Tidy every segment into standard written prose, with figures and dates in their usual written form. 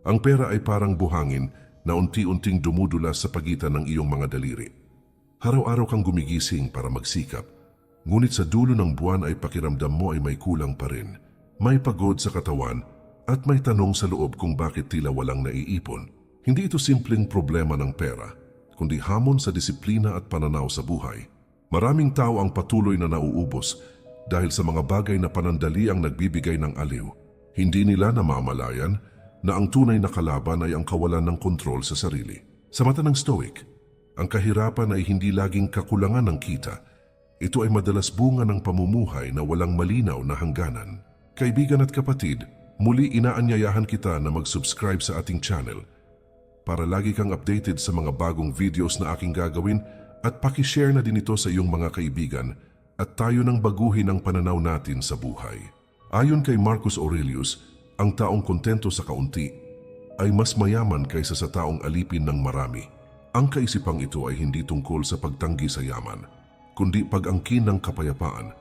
Ang pera ay parang buhangin na unti-unting dumudulas sa pagitan ng iyong mga daliri. Araw-araw kang gumigising para magsikap, ngunit sa dulo ng buwan ay pakiramdam mo ay may kulang pa rin. May pagod sa katawan at may tanong sa loob kung bakit tila walang naiipon. Hindi ito simpleng problema ng pera, kundi hamon sa disiplina at pananaw sa buhay. Maraming tao ang patuloy na nauubos dahil sa mga bagay na panandali ang nagbibigay ng aliw. Hindi nila namamalayan na ang tunay na kalaban ay ang kawalan ng kontrol sa sarili. Sa mata ng Stoic, ang kahirapan ay hindi laging kakulangan ng kita. Ito ay madalas bunga ng pamumuhay na walang malinaw na hangganan. Kaibigan at kapatid, muli inaanyayahan kita na mag-subscribe sa ating channel para lagi kang updated sa mga bagong videos na aking gagawin at pakishare na din ito sa iyong mga kaibigan at tayo nang baguhin ang pananaw natin sa buhay. Ayon kay Marcus Aurelius, ang taong kontento sa kaunti ay mas mayaman kaysa sa taong alipin ng marami. Ang kaisipang ito ay hindi tungkol sa pagtanggi sa yaman, kundi pag-angkin ng kapayapaan.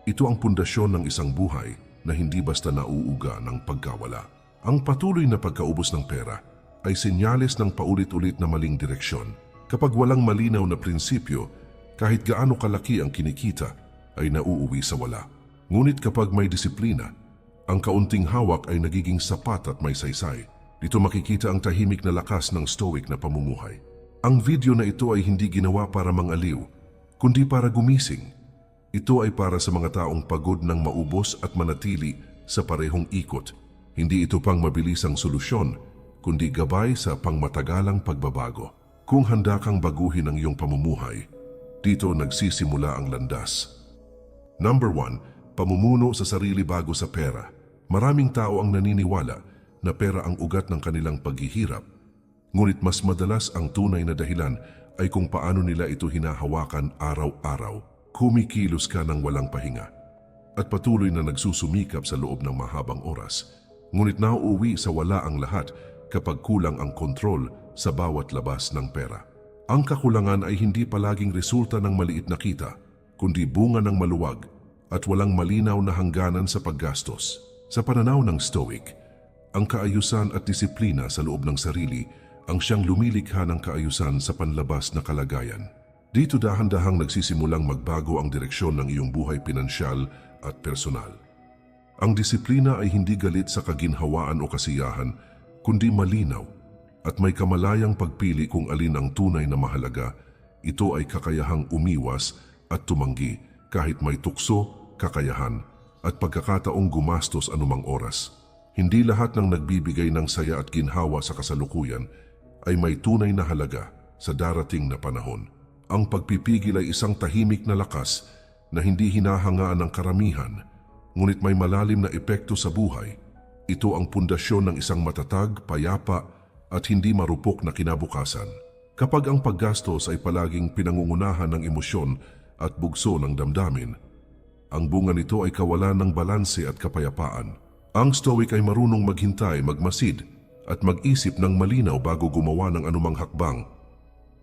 Ito ang pundasyon ng isang buhay na hindi basta nauuga ng pagkawala. Ang patuloy na pagkaubos ng pera ay senyales ng paulit-ulit na maling direksyon. Kapag walang malinaw na prinsipyo, kahit gaano kalaki ang kinikita, ay nauuwi sa wala. Ngunit kapag may disiplina, ang kaunting hawak ay nagiging sapat at may saysay. Dito makikita ang tahimik na lakas ng Stoic na pamumuhay. Ang video na ito ay hindi ginawa para mangaliw, kundi para gumising. Ito ay para sa mga taong pagod ng maubos at manatili sa parehong ikot. Hindi ito pang mabilisang solusyon, kundi gabay sa pangmatagalang pagbabago. Kung handa kang baguhin ang iyong pamumuhay, dito nagsisimula ang landas. Number 1, pamumuno sa sarili bago sa pera. Maraming tao ang naniniwala na pera ang ugat ng kanilang paghihirap, ngunit mas madalas ang tunay na dahilan ay kung paano nila ito hinahawakan araw-araw. Kumikilos ka ng walang pahinga at patuloy na nagsusumikap sa loob ng mahabang oras, ngunit nauuwi sa wala ang lahat kapag kulang ang kontrol sa bawat labas ng pera. Ang kakulangan ay hindi palaging resulta ng maliit na kita, kundi bunga ng maluwag at walang malinaw na hangganan sa paggastos. Sa pananaw ng Stoic, ang kaayusan at disiplina sa loob ng sarili ang siyang lumilikha ng kaayusan sa panlabas na kalagayan. Dito dahan-dahang nagsisimulang magbago ang direksyon ng iyong buhay pinansyal at personal. Ang disiplina ay hindi galit sa kaginhawaan o kasiyahan, kundi malinaw at may kamalayang pagpili kung alin ang tunay na mahalaga. Ito ay kakayahang umiwas at tumanggi kahit may tukso, kakayahan at pagkakataong gumastos anumang oras. Hindi lahat ng nagbibigay ng saya at ginhawa sa kasalukuyan ay may tunay na halaga sa darating na panahon. Ang pagpipigil ay isang tahimik na lakas na hindi hinahangaan ng karamihan, ngunit may malalim na epekto sa buhay. Ito ang pundasyon ng isang matatag, payapa at hindi marupok na kinabukasan. Kapag ang paggastos ay palaging pinangungunahan ng emosyon at bugso ng damdamin, ang bunga nito ay kawalan ng balanse at kapayapaan. Ang Stoic ay marunong maghintay, magmasid at mag-isip ng malinaw bago gumawa ng anumang hakbang.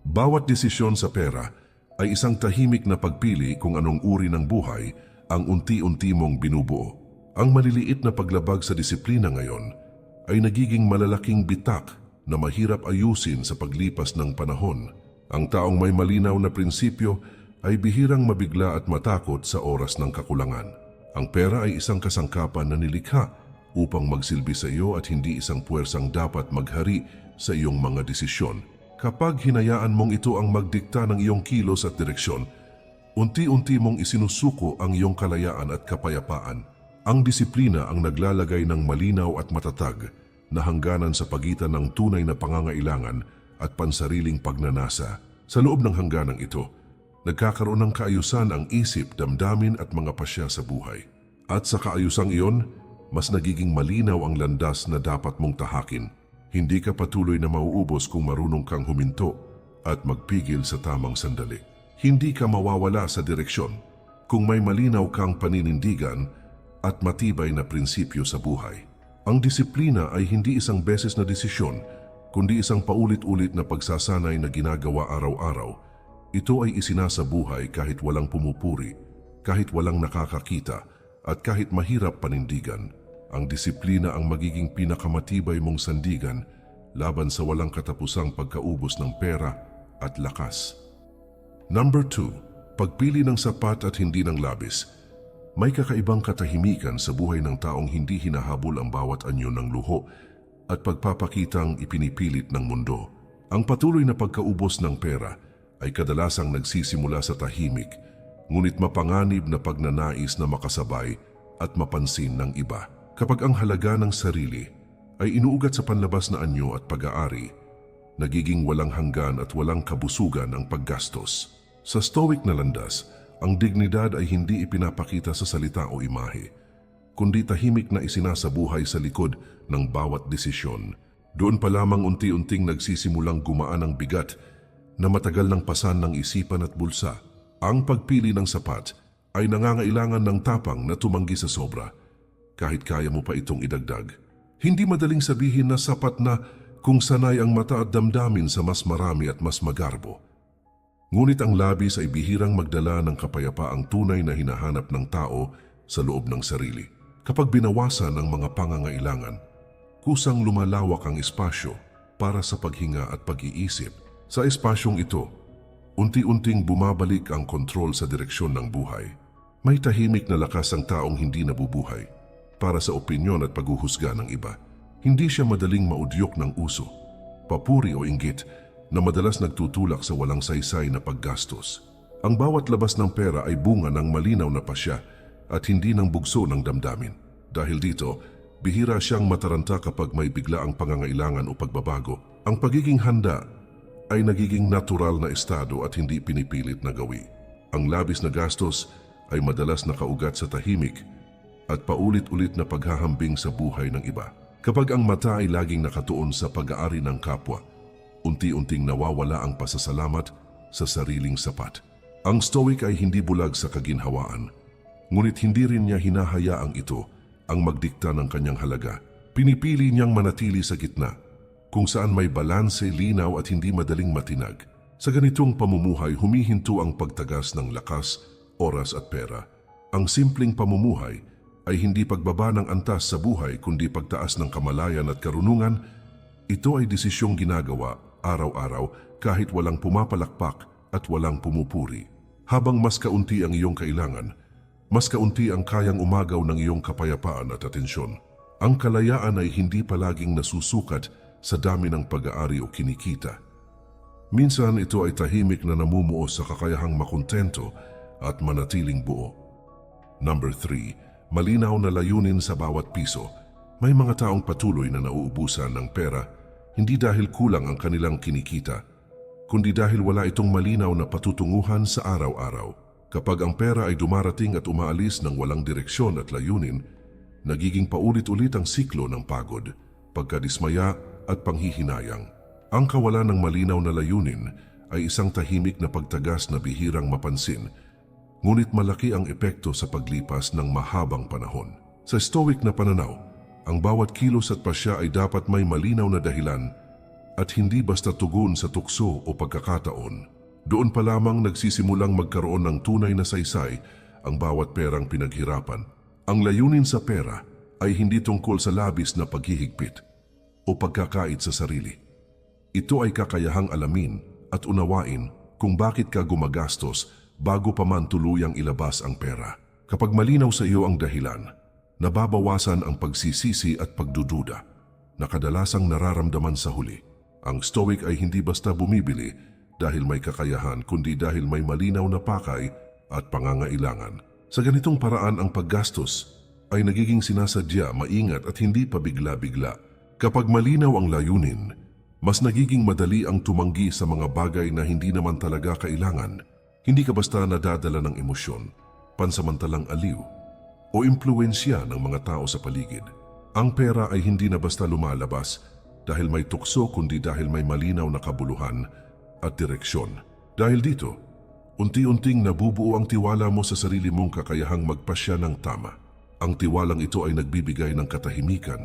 Bawat desisyon sa pera ay isang tahimik na pagpili kung anong uri ng buhay ang unti-unti mong binubuo. Ang maliliit na paglabag sa disiplina ngayon ay nagiging malalaking bitak na mahirap ayusin sa paglipas ng panahon. Ang taong may malinaw na prinsipyo ay bihirang mabigla at matakot sa oras ng kakulangan. Ang pera ay isang kasangkapan na nilikha upang magsilbi sa iyo at hindi isang puwersang dapat maghari sa iyong mga desisyon. Kapag hinayaan mong ito ang magdikta ng iyong kilos at direksyon, unti-unti mong isinusuko ang iyong kalayaan at kapayapaan. Ang disiplina ang naglalagay ng malinaw at matatag na hangganan sa pagitan ng tunay na pangangailangan at pansariling pagnanasa. Sa loob ng hangganang ito, nagkakaroon ng kaayusan ang isip, damdamin at mga pasya sa buhay. At sa kaayusang iyon, mas nagiging malinaw ang landas na dapat mong tahakin. Hindi ka patuloy na mauubos kung marunong kang huminto at magpigil sa tamang sandali. Hindi ka mawawala sa direksyon kung may malinaw kang paninindigan at matibay na prinsipyo sa buhay. Ang disiplina ay hindi isang beses na desisyon, kundi isang paulit-ulit na pagsasanay na ginagawa araw-araw. Ito ay isinasabuhay kahit walang pumupuri, kahit walang nakakakita, at kahit mahirap panindigan. Ang disiplina ang magiging pinakamatibay mong sandigan laban sa walang katapusang pagkaubos ng pera at lakas. Number 2, pagpili ng sapat at hindi ng labis. May kakaibang katahimikan sa buhay ng taong hindi hinahabol ang bawat anyo ng luho at pagpapakitang ipinipilit ng mundo. Ang patuloy na pagkaubos ng pera ay kadalasang nagsisimula sa tahimik, ngunit mapanganib na pagnanais na makasabay at mapansin ng iba. Kapag ang halaga ng sarili ay inuugat sa panlabas na anyo at pag-aari, nagiging walang hanggan at walang kabusugan ang paggastos. Sa Stoic na landas, ang dignidad ay hindi ipinapakita sa salita o imahe, kundi tahimik na isinasabuhay sa likod ng bawat desisyon. Doon pa lamang unti-unting nagsisimulang gumaan ang bigat na matagal ng pasan ng isipan at bulsa. Ang pagpili ng sapat ay nangangailangan ng tapang na tumanggi sa sobra, kahit kaya mo pa itong idagdag. Hindi madaling sabihin na sapat na kung sanay ang mata at damdamin sa mas marami at mas magarbo. Ngunit ang labis ay bihirang magdala ng kapayapaang tunay na hinahanap ng tao sa loob ng sarili. Kapag binawasan ang mga pangangailangan, kusang lumalawak ang espasyo para sa paghinga at pag-iisip. Sa espasyong ito, unti-unting bumabalik ang kontrol sa direksyon ng buhay. May tahimik na lakas ang taong hindi nabubuhay para sa opinyon at paghuhusga ng iba. Hindi siya madaling maudyok ng uso, papuri o inggit na madalas nagtutulak sa walang saysay na paggastos. Ang bawat labas ng pera ay bunga ng malinaw na pasya at hindi ng bugso ng damdamin. Dahil dito, bihira siyang mataranta kapag may bigla ang pangangailangan o pagbabago. Ang pagiging handa ay nagiging natural na estado at hindi pinipilit na gawi. Ang labis na gastos ay madalas nakaugat sa tahimik at paulit-ulit na paghahambing sa buhay ng iba. Kapag ang mata ay laging nakatuon sa pag-aari ng kapwa, unti-unting nawawala ang pasasalamat sa sariling sapat. Ang Stoic ay hindi bulag sa kaginhawaan, ngunit hindi rin niya hinahayaang ito ang magdikta ng kanyang halaga. Pinipili niyang manatili sa gitna, kung saan may balanse, linaw at hindi madaling matinag. Sa ganitong pamumuhay, humihinto ang pagtagas ng lakas, oras at pera. Ang simpleng pamumuhay ay hindi pagbaba ng antas sa buhay kundi pagtaas ng kamalayan at karunungan. Ito ay desisyong ginagawa araw-araw kahit walang pumapalakpak at walang pumupuri. Habang mas kaunti ang iyong kailangan, mas kaunti ang kayang umagaw ng iyong kapayapaan at atensyon. Ang kalayaan ay hindi palaging nasusukat sa dami ng pag-aari o kinikita. Minsan ito ay tahimik na namumuo sa kakayahang makontento at manatiling buo. Number 3. Malinaw na layunin sa bawat piso. May mga taong patuloy na nauubusan ng pera, hindi dahil kulang ang kanilang kinikita, kundi dahil wala itong malinaw na patutunguhan sa araw-araw. Kapag ang pera ay dumarating at umaalis ng walang direksyon at layunin, nagiging paulit-ulit ang siklo ng pagod, pagkadismaya at panghihinayang. Ang kawalan ng malinaw na layunin ay isang tahimik na pagtagas na bihirang mapansin, ngunit malaki ang epekto sa paglipas ng mahabang panahon. Sa Stoic na pananaw, ang bawat kilos at pasya ay dapat may malinaw na dahilan at hindi basta tugon sa tukso o pagkakataon. Doon pa lamang nagsisimulang magkaroon ng tunay na saysay ang bawat perang pinaghirapan. Ang layunin sa pera ay hindi tungkol sa labis na paghihigpit o pagkakait sa sarili. Ito ay kakayahang alamin at unawain kung bakit ka gumagastos bago pa man tuluyang ilabas ang pera. Kapag malinaw sa iyo ang dahilan, nababawasan ang pagsisisi at pagdududa na kadalasang nararamdaman sa huli. Ang Stoic ay hindi basta bumibili dahil may kakayahan, kundi dahil may malinaw na pakay at pangangailangan. Sa ganitong paraan, ang paggastos ay nagiging sinasadya, maingat at hindi pabigla-bigla. Kapag malinaw ang layunin, mas nagiging madali ang tumanggi sa mga bagay na hindi naman talaga kailangan. Hindi ka basta nadadala ng emosyon, pansamantalang aliw, o impluensya ng mga tao sa paligid. Ang pera ay hindi na basta lumalabas dahil may tukso, kundi dahil may malinaw na kabuluhan at direksyon. Dahil dito, unti-unting nabubuo ang tiwala mo sa sarili mong kakayahang magpasya ng tama. Ang tiwalang ito ay nagbibigay ng katahimikan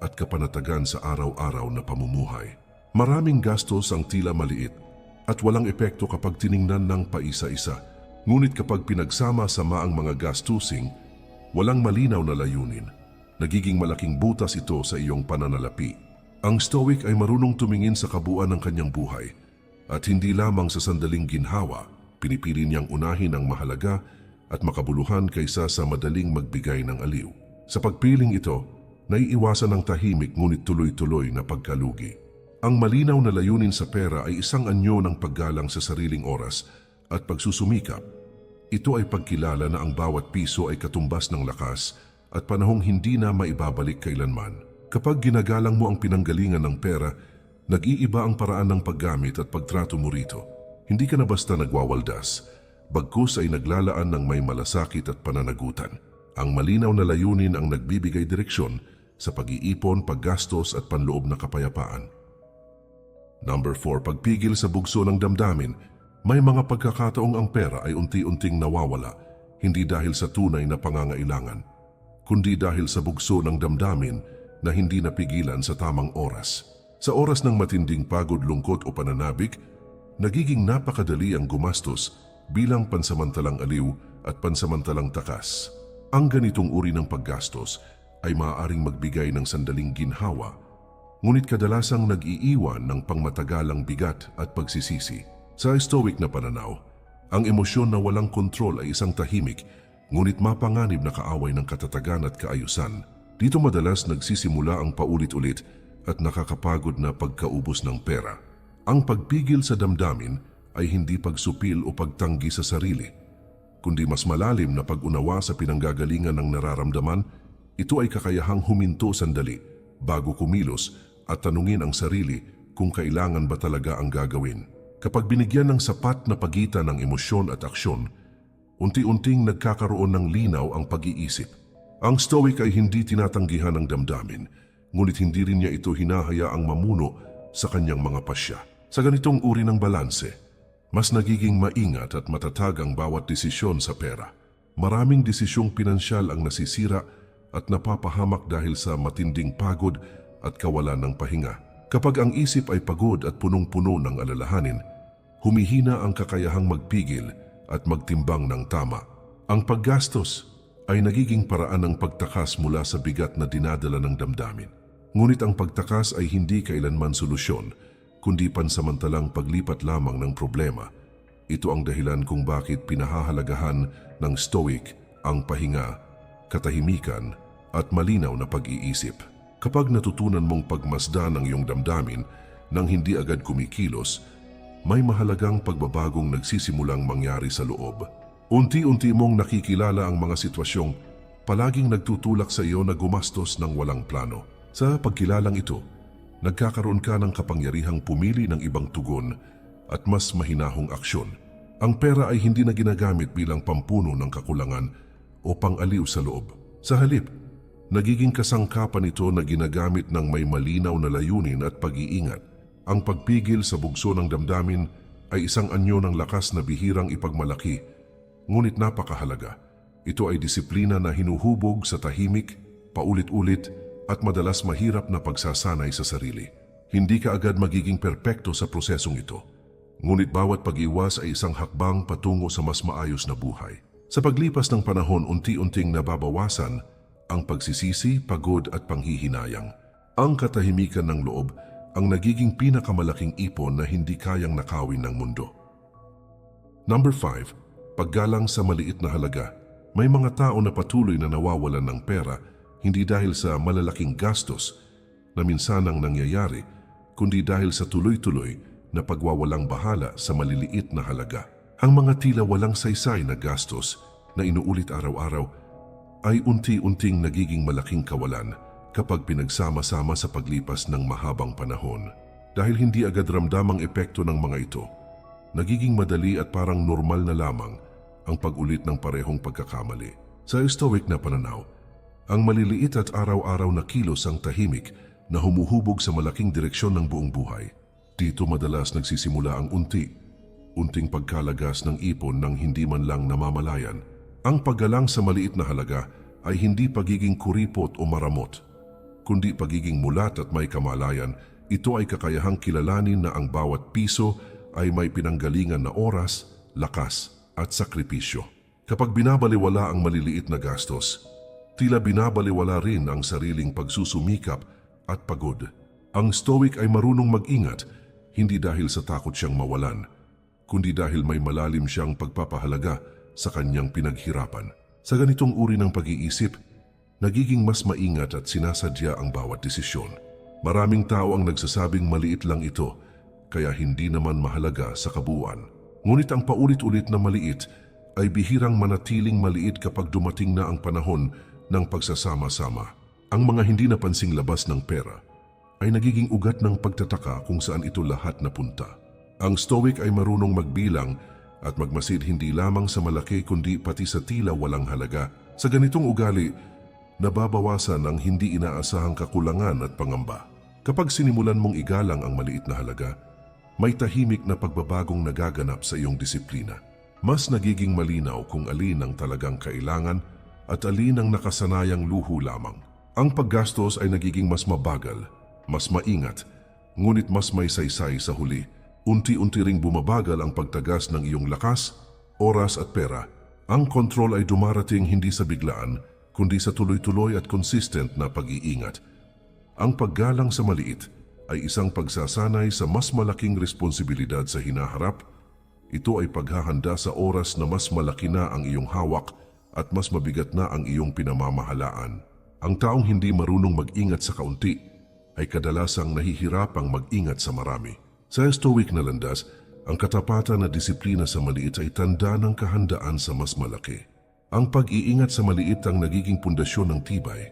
at kapanatagan sa araw-araw na pamumuhay. Maraming gastos ang tila maliit at walang epekto kapag tiningnan ng paisa-isa. Ngunit kapag pinagsama-sama ang mga gastusing, walang malinaw na layunin, nagiging malaking butas ito sa iyong pananalapi. Ang Stoic ay marunong tumingin sa kabuuan ng kanyang buhay at hindi lamang sa sandaling ginhawa. Pinipili niyang unahin ang mahalaga at makabuluhan kaysa sa madaling magbigay ng aliw. Sa pagpiling ito, naiiwasan ang tahimik ngunit tuloy-tuloy na pagkalugi. Ang malinaw na layunin sa pera ay isang anyo ng paggalang sa sariling oras at pagsusumikap. Ito ay pagkilala na ang bawat piso ay katumbas ng lakas at panahong hindi na maibabalik kailanman. Kapag ginagalang mo ang pinanggalingan ng pera, nag-iiba ang paraan ng paggamit at pagtrato mo rito. Hindi ka na basta nagwawaldas, bagkus ay naglalaan ng may malasakit at pananagutan. Ang malinaw na layunin ang nagbibigay direksyon sa pag-iipon, paggastos at panloob na kapayapaan. Number 4, pagpigil sa bugso ng damdamin. May mga pagkakataong ang pera ay unti-unting nawawala, hindi dahil sa tunay na pangangailangan, kundi dahil sa bugso ng damdamin na hindi napigilan sa tamang oras. Sa oras ng matinding pagod, lungkot o pananabik, nagiging napakadali ang gumastos bilang pansamantalang aliw at pansamantalang takas. Ang ganitong uri ng paggastos ay maaaring magbigay ng sandaling ginhawa, ngunit kadalasang nag-iiwan ng pangmatagalang bigat at pagsisisi. Sa Stoic na pananaw, ang emosyon na walang kontrol ay isang tahimik, ngunit mapanganib na kaaway ng katatagan at kaayusan. Dito madalas nagsisimula ang paulit-ulit at nakakapagod na pagkaubos ng pera. Ang pagpigil sa damdamin ay hindi pagsupil o pagtanggi sa sarili, kundi mas malalim na pag-unawa sa pinanggagalingan ng nararamdaman. Ito ay kakayahang huminto sandali bago kumilos at tanungin ang sarili kung kailangan ba talaga ang gagawin. Kapag binigyan ng sapat na pagitan ng emosyon at aksyon, unti-unting nagkakaroon ng linaw ang pag-iisip. Ang Stoic ay hindi tinatanggihan ng damdamin, ngunit hindi rin niya ito hinahayaang mamuno sa kanyang mga pasya. Sa ganitong uri ng balanse, mas nagiging maingat at matatag ang bawat desisyon sa pera. Maraming desisyong pinansyal ang nasisira at napapahamak dahil sa matinding pagod at kawalan ng pahinga. Kapag ang isip ay pagod at punong-puno ng alalahanin, humihina ang kakayahang magpigil at magtimbang ng tama. Ang paggastos ay nagiging paraan ng pagtakas mula sa bigat na dinadala ng damdamin. Ngunit ang pagtakas ay hindi kailanman solusyon, kundi pansamantalang paglipat lamang ng problema. Ito ang dahilan kung bakit pinahahalagahan ng Stoic ang pahinga, katahimikan at malinaw na pag-iisip. Kapag natutunan mong pagmasdan ang iyong damdamin nang hindi agad kumikilos, may mahalagang pagbabagong nagsisimulang mangyari sa loob. Unti-unti mong nakikilala ang mga sitwasyong palaging nagtutulak sa iyo na gumastos ng walang plano. Sa pagkilalang ito, nagkakaroon ka ng kapangyarihang pumili ng ibang tugon at mas mahinahong aksyon. Ang pera ay hindi na ginagamit bilang pampuno ng kakulangan o pang-aliw sa loob. Sa halip, nagiging kasangkapan ito na ginagamit ng may malinaw na layunin at pag-iingat. Ang pagpigil sa bugso ng damdamin ay isang anyo ng lakas na bihirang ipagmalaki, ngunit napakahalaga. Ito ay disiplina na hinuhubog sa tahimik, paulit-ulit at madalas mahirap na pagsasanay sa sarili. Hindi ka agad magiging perpekto sa prosesong ito, ngunit bawat pag-iwas ay isang hakbang patungo sa mas maayos na buhay. Sa paglipas ng panahon, unti-unting nababawasan ang pagsisisi, pagod at panghihinayang. Ang katahimikan ng loob ang nagiging pinakamalaking ipon na hindi kayang nakawin ng mundo. Number 5, paggalang sa maliit na halaga. May mga tao na patuloy na nawawalan ng pera hindi dahil sa malalaking gastos na minsanang nangyayari, kundi dahil sa tuloy-tuloy na pagwawalang bahala sa maliliit na halaga. Ang mga tila walang saysay na gastos na inuulit araw-araw ay unti-unting nagiging malaking kawalan kapag pinagsama-sama sa paglipas ng mahabang panahon. Dahil hindi agad ramdam ang epekto ng mga ito, nagiging madali at parang normal na lamang ang pag-ulit ng parehong pagkakamali. Sa Stoic na pananaw, ang maliliit at araw-araw na kilos ang tahimik na humuhubog sa malaking direksyon ng buong buhay. Dito madalas nagsisimula ang unting pagkalagas ng ipon nang hindi man lang namamalayan. Ang paggalang sa maliit na halaga ay hindi pagiging kuripot o maramot, kundi pagiging mulat at may kamalayan. Ito ay kakayahang kilalanin na ang bawat piso ay may pinanggalingan na oras, lakas at sakripisyo. Kapag binabaliwala ang maliliit na gastos, Tila binabaliwala rin ang sariling pagsusumikap at pagod. Ang Stoic ay marunong mag-ingat, hindi dahil sa takot siyang mawalan, kundi dahil may malalim siyang pagpapahalaga sa kanyang pinaghirapan. Sa ganitong uri ng pag-iisip, nagiging mas maingat at sinasadya ang bawat desisyon. Maraming tao ang nagsasabing maliit lang ito, kaya hindi naman mahalaga sa kabuuan. Ngunit ang paulit-ulit na maliit ay bihirang manatiling maliit kapag dumating na ang panahon ng pagsasama-sama. Ang mga hindi napansing labas ng pera ay nagiging ugat ng pagtataka kung saan ito lahat napunta. Ang Stoic ay marunong magbilang at magmasid hindi lamang sa malaki kundi pati sa tila walang halaga. Sa ganitong ugali, nababawasan ang hindi inaasahang kakulangan at pangamba. Kapag sinimulan mong igalang ang maliit na halaga, may tahimik na pagbabagong nagaganap sa iyong disiplina. Mas nagiging malinaw kung alin ang talagang kailangan at alin ang nakasanayang luho lamang. Ang paggastos ay nagiging mas mabagal, mas maingat, ngunit mas may saysay sa huli. Unti-unti ring bumabagal ang pagtagas ng iyong lakas, oras at pera. Ang kontrol ay dumarating hindi sa biglaan, kundi sa tuloy-tuloy at consistent na pag-iingat. Ang paggalang sa maliit ay isang pagsasanay sa mas malaking responsibilidad sa hinaharap. Ito ay paghahanda sa oras na mas malaki na ang iyong hawak at mas mabigat na ang iyong pinamamahalaan. Ang taong hindi marunong mag-ingat sa kaunti ay kadalasang nahihirapang mag-ingat sa marami. Sa Stoic na landas, ang katapatan na disiplina sa maliit ay tanda ng kahandaan sa mas malaki. Ang pag-iingat sa maliit ang nagiging pundasyon ng tibay,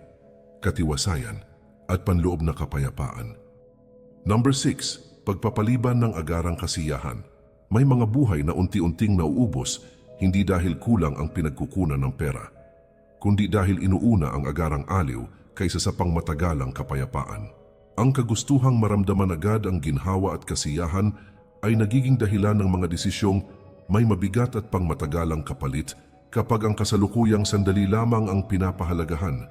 katiwasayan at panloob na kapayapaan. Number 6. Pagpapaliban ng agarang kasiyahan. May mga buhay na unti-unting nauubos hindi dahil kulang ang pinagkukunan ng pera, kundi dahil inuuna ang agarang aliw kaysa sa pangmatagalang kapayapaan. Ang kagustuhang maramdaman agad ang ginhawa at kasiyahan ay nagiging dahilan ng mga desisyong may mabigat at pangmatagalang kapalit kapag ang kasalukuyang sandali lamang ang pinapahalagahan.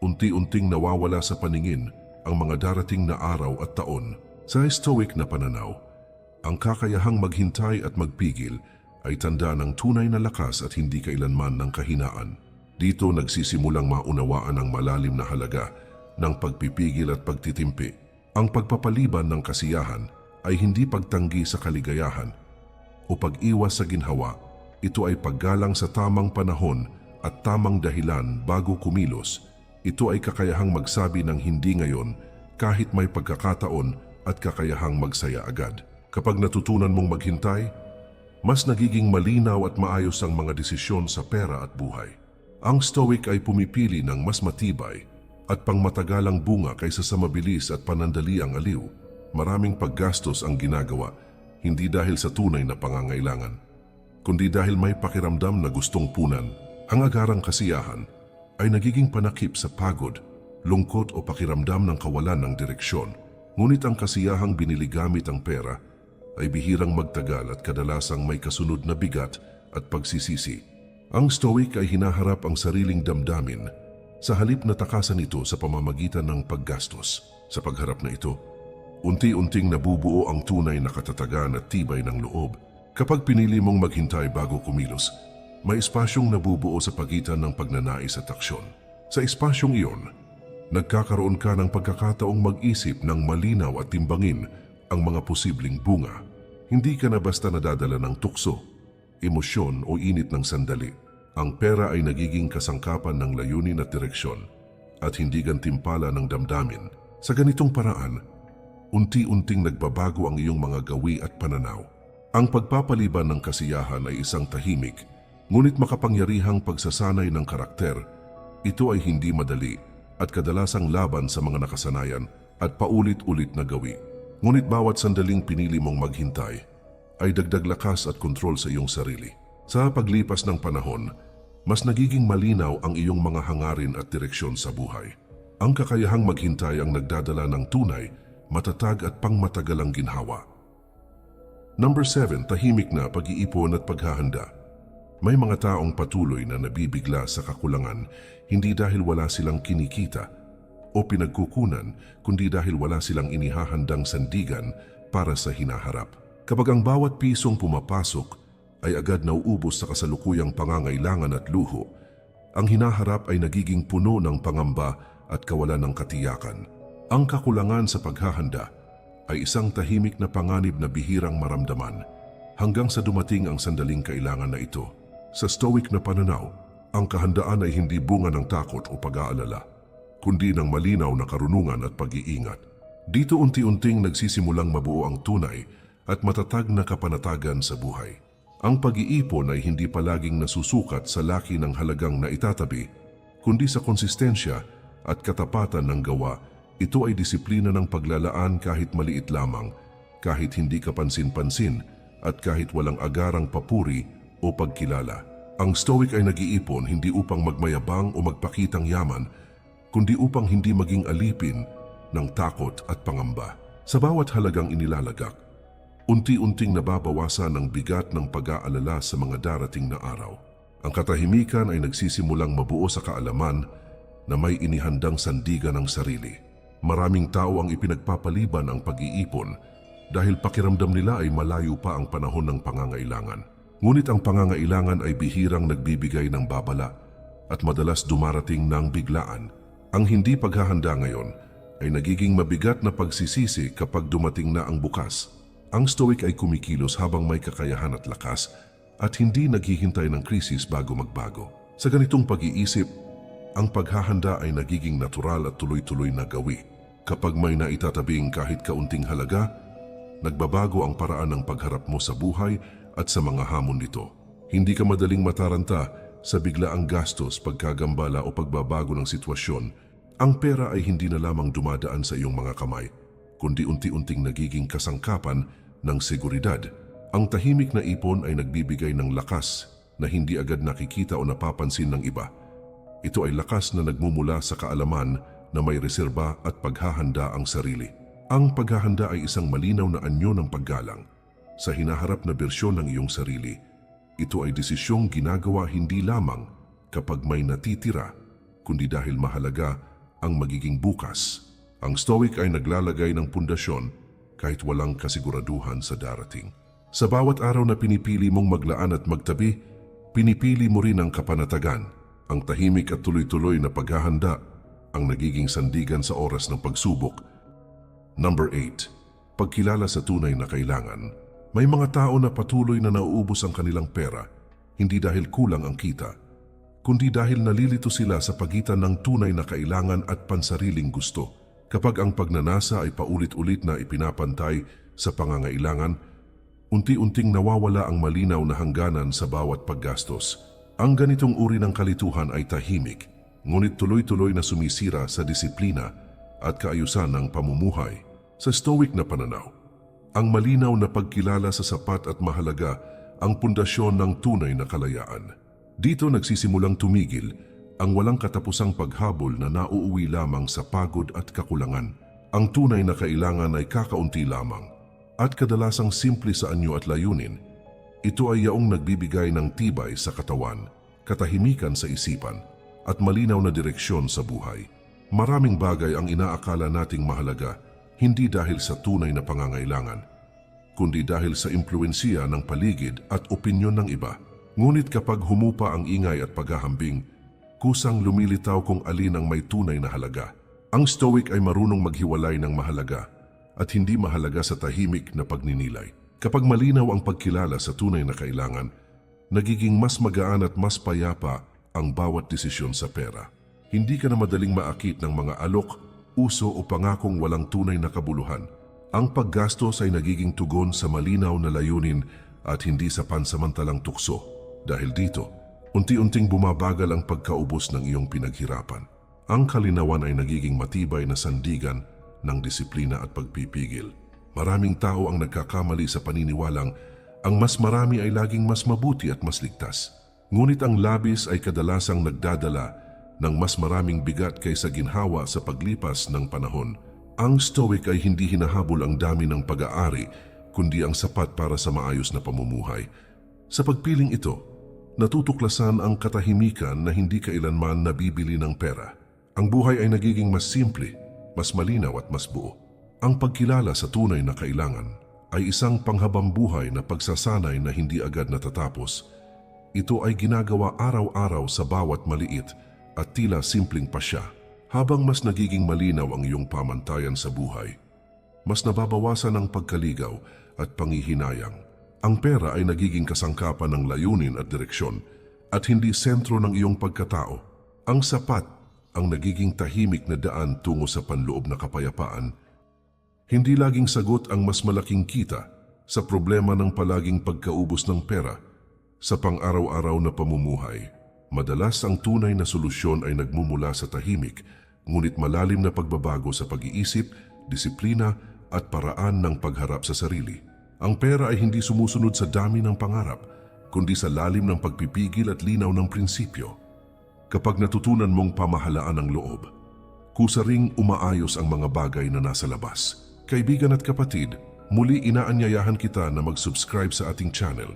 Unti-unting nawawala sa paningin ang mga darating na araw at taon. Sa Stoic na pananaw, ang kakayahang maghintay at magpigil ay tanda ng tunay na lakas at hindi kailanman ng kahinaan. Dito nagsisimulang maunawaan ang malalim na halaga ng pagpipigil at pagtitimpi. Ang pagpapaliban ng kasiyahan ay hindi pagtanggi sa kaligayahan o pag-iwas sa ginhawa. Ito ay paggalang sa tamang panahon at tamang dahilan bago kumilos. Ito ay kakayahang magsabi ng hindi ngayon kahit may pagkakataon at kakayahang magsaya agad. Kapag natutunan mong maghintay, mas nagiging malinaw at maayos ang mga desisyon sa pera at buhay. Ang Stoic ay pumipili ng mas matibay at pangmatagalang bunga kaysa sa mabilis at panandaliang aliw. Maraming paggastos ang ginagawa, hindi dahil sa tunay na pangangailangan, kundi dahil may pakiramdam na gustong punan. Ang agarang kasiyahan ay nagiging panakip sa pagod, lungkot o pakiramdam ng kawalan ng direksyon. Ngunit ang kasiyahang binili gamit ang pera ay bihirang magtagal at kadalasang may kasunod na bigat at pagsisisi. Ang Stoic ay hinaharap ang sariling damdamin sa halip na takasan ito sa pamamagitan ng paggastos. Sa pagharap na ito, unti-unting nabubuo ang tunay na katatagan at tibay ng loob. Kapag pinili mong maghintay bago kumilos, may espasyong nabubuo sa pagitan ng pagnanais at aksyon. Sa espasyong iyon, nagkakaroon ka ng pagkakataong mag-isip ng malinaw at timbangin ang mga posibleng bunga. Hindi ka na basta nadadala ng tukso, emosyon o init ng sandali. Ang pera ay nagiging kasangkapan ng layunin at direksyon at hindi gantimpala ng damdamin. Sa ganitong paraan, unti-unting nagbabago ang iyong mga gawi at pananaw. Ang pagpapaliban ng kasiyahan ay isang tahimik, ngunit makapangyarihang pagsasanay ng karakter. Ito ay hindi madali at kadalasang laban sa mga nakasanayan at paulit-ulit na gawi. Ngunit bawat sandaling pinili mong maghintay ay dagdag lakas at kontrol sa iyong sarili. Sa paglipas ng panahon, mas nagiging malinaw ang iyong mga hangarin at direksyon sa buhay. Ang kakayahang maghintay ang nagdadala ng tunay, matatag at pangmatagalang ginhawa. Number 7, tahimik na pag-iipon at paghahanda. May mga taong patuloy na nabibigla sa kakulangan, hindi dahil wala silang kinikita o pinagkukunan, kundi dahil wala silang inihahandang sandigan para sa hinaharap. Kapag ang bawat pisong pumapasok ay agad nauubos sa kasalukuyang pangangailangan at luho, Ang hinaharap ay nagiging puno ng pangamba at kawalan ng katiyakan. Ang kakulangan sa paghahanda ay isang tahimik na panganib na bihirang maramdaman hanggang sa dumating ang sandaling kailangan na ito. Sa Stoic na pananaw, ang kahandaan ay hindi bunga ng takot o pag-aalala, kundi ng malinaw na karunungan at pag-iingat. Dito unti-unting nagsisimulang mabuo ang tunay at matatag na kapanatagan sa buhay. Ang pag-iipon ay hindi palaging nasusukat sa laki ng halagang naitatabi, kundi sa konsistensya at katapatan ng gawa. Ito ay disiplina ng paglalaan kahit maliit lamang, kahit hindi kapansin-pansin, at kahit walang agarang papuri o pagkilala. Ang Stoic ay nag-iipon hindi upang magmayabang o magpakitang yaman, kundi upang hindi maging alipin ng takot at pangamba. Sa bawat halagang inilalagak, unti-unting nababawasan ang bigat ng pag-aalala sa mga darating na araw. Ang katahimikan ay nagsisimulang mabuo sa kaalaman na may inihandang sandigan ng sarili. Maraming tao ang ipinagpapaliban ang pag-iipon dahil pakiramdam nila ay malayo pa ang panahon ng pangangailangan. Ngunit ang pangangailangan ay bihirang nagbibigay ng babala at madalas dumarating ng biglaan. Ang hindi paghahanda ngayon ay nagiging mabigat na pagsisisi kapag dumating na ang bukas. Ang Stoic ay kumikilos habang may kakayahan at lakas at hindi naghihintay ng krisis bago magbago. Sa ganitong pag-iisip, ang paghahanda ay nagiging natural at tuloy-tuloy na gawi. Kapag may naitatabing kahit kaunting halaga, nagbabago ang paraan ng pagharap mo sa buhay at sa mga hamon nito. Hindi ka madaling mataranta sa biglaang gastos, pagkagambala o pagbabago ng sitwasyon. Ang pera ay hindi na lamang dumadaan sa iyong mga kamay, kundi unti-unting nagiging kasangkapan ng seguridad. Ang tahimik na ipon ay nagbibigay ng lakas na hindi agad nakikita o napapansin ng iba. Ito ay lakas na nagmumula sa kaalaman na may reserba at paghahanda ang sarili. Ang paghahanda ay isang malinaw na anyo ng paggalang sa hinaharap na bersyon ng iyong sarili. Ito ay desisyong ginagawa hindi lamang kapag may natitira, kundi dahil mahalaga ang magiging bukas. Ang Stoic ay naglalagay ng pundasyon kahit walang kasiguraduhan sa darating. Sa bawat araw na pinipili mong maglaan at magtabi, pinipili mo rin ang kapanatagan. Ang tahimik at tuloy-tuloy na paghahanda ang nagiging sandigan sa oras ng pagsubok. Number 8. Pagkilala sa tunay na kailangan. May mga tao na patuloy na nauubos ang kanilang pera, hindi dahil kulang ang kita, kundi dahil nalilito sila sa pagitan ng tunay na kailangan at pansariling gusto. Kapag ang pagnanasa ay paulit-ulit na ipinapantay sa pangangailangan, unti-unting nawawala ang malinaw na hangganan sa bawat paggastos. Ang ganitong uri ng kalituhan ay tahimik, ngunit tuloy-tuloy na sumisira sa disiplina at kaayusan ng pamumuhay. Sa Stoic na pananaw, ang malinaw na pagkilala sa sapat at mahalaga ang pundasyon ng tunay na kalayaan. Dito nagsisimulang tumigil ang walang katapusang paghabol na nauuwi lamang sa pagod at kakulangan. Ang tunay na kailangan ay kakaunti lamang at kadalasang simple sa anyo at layunin. Ito ay yaong nagbibigay ng tibay sa katawan, katahimikan sa isipan at malinaw na direksyon sa buhay. Maraming bagay ang inaakala nating mahalaga hindi dahil sa tunay na pangangailangan, kundi dahil sa impluwensiya ng paligid at opinyon ng iba. Ngunit kapag humupa ang ingay at paghahambing, kusang lumilitaw kung alin ang may tunay na halaga. Ang Stoic ay marunong maghiwalay ng mahalaga at hindi mahalaga sa tahimik na pagninilay. Kapag malinaw ang pagkilala sa tunay na kailangan, nagiging mas magaan at mas payapa ang bawat desisyon sa pera. Hindi ka na madaling maakit ng mga alok, uso o pangakong walang tunay na kabuluhan. Ang paggastos ay nagiging tugon sa malinaw na layunin at hindi sa pansamantalang tukso. Dahil dito, unti-unting bumabagal ang pagkaubos ng iyong pinaghirapan. Ang kalinawan ay nagiging matibay na sandigan ng disiplina at pagpipigil. Maraming tao ang nagkakamali sa paniniwalang ang mas marami ay laging mas mabuti at mas ligtas. Ngunit ang labis ay kadalasang nagdadala ng mas maraming bigat kaysa ginhawa sa paglipas ng panahon. Ang Stoic ay hindi hinahabol ang dami ng pag-aari, kundi ang sapat para sa maayos na pamumuhay. Sa pagpiling ito, natutuklasan ang katahimikan na hindi kailanman nabibili ng pera. Ang buhay ay nagiging mas simple, mas malinaw at mas buo. Ang pagkilala sa tunay na kailangan ay isang panghabambuhay na pagsasanay na hindi agad natatapos. Ito ay ginagawa araw-araw sa bawat maliit at tila simpleng pasya. Habang mas nagiging malinaw ang iyong pamantayan sa buhay, mas nababawasan ang pagkaligaw at panghihinayang. Ang pera ay nagiging kasangkapan ng layunin at direksyon at hindi sentro ng iyong pagkatao. Ang sapat ang nagiging tahimik na daan tungo sa panloob na kapayapaan. Hindi laging sagot ang mas malaking kita sa problema ng palaging pagkaubos ng pera sa pang-araw-araw na pamumuhay. Madalas ang tunay na solusyon ay nagmumula sa tahimik, ngunit malalim na pagbabago sa pag-iisip, disiplina at paraan ng pagharap sa sarili. Ang pera ay hindi sumusunod sa dami ng pangarap, kundi sa lalim ng pagpipigil at linaw ng prinsipyo. Kapag natutunan mong pamahalaan ang loob, kusa ring umaayos ang mga bagay na nasa labas. Kaibigan at kapatid, muli inaanyayahan kita na mag-subscribe sa ating channel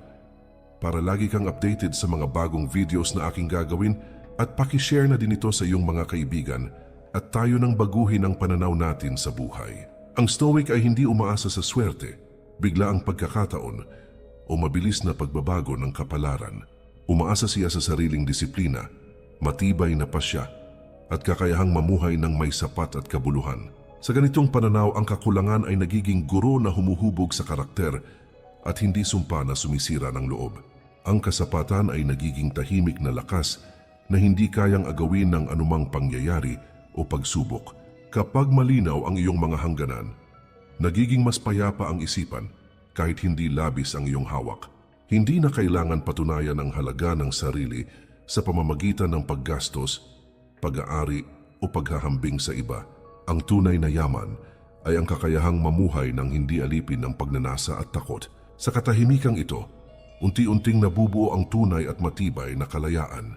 para lagi kang updated sa mga bagong videos na aking gagawin at pakishare na din ito sa iyong mga kaibigan at tayo nang baguhin ang pananaw natin sa buhay. Ang Stoic ay hindi umaasa sa swerte, bigla ang pagkakataon o mabilis na pagbabago ng kapalaran. Umaasa siya sa sariling disiplina, matibay na pasya at kakayahang mamuhay ng may sapat at kabuluhan. Sa ganitong pananaw, ang kakulangan ay nagiging guro na humuhubog sa karakter at hindi sumpa na sumisira ng loob. Ang kasapatan ay nagiging tahimik na lakas na hindi kayang agawin ng anumang pangyayari o pagsubok. Kapag malinaw ang iyong mga hangganan, nagiging mas payapa ang isipan kahit hindi labis ang iyong hawak. Hindi na kailangan patunayan ang halaga ng sarili sa pamamagitan ng paggastos, pag-aari o paghahambing sa iba. Ang tunay na yaman ay ang kakayahang mamuhay ng hindi alipin ng pagnanasa at takot. Sa katahimikang ito, unti-unting nabubuo ang tunay at matibay na kalayaan.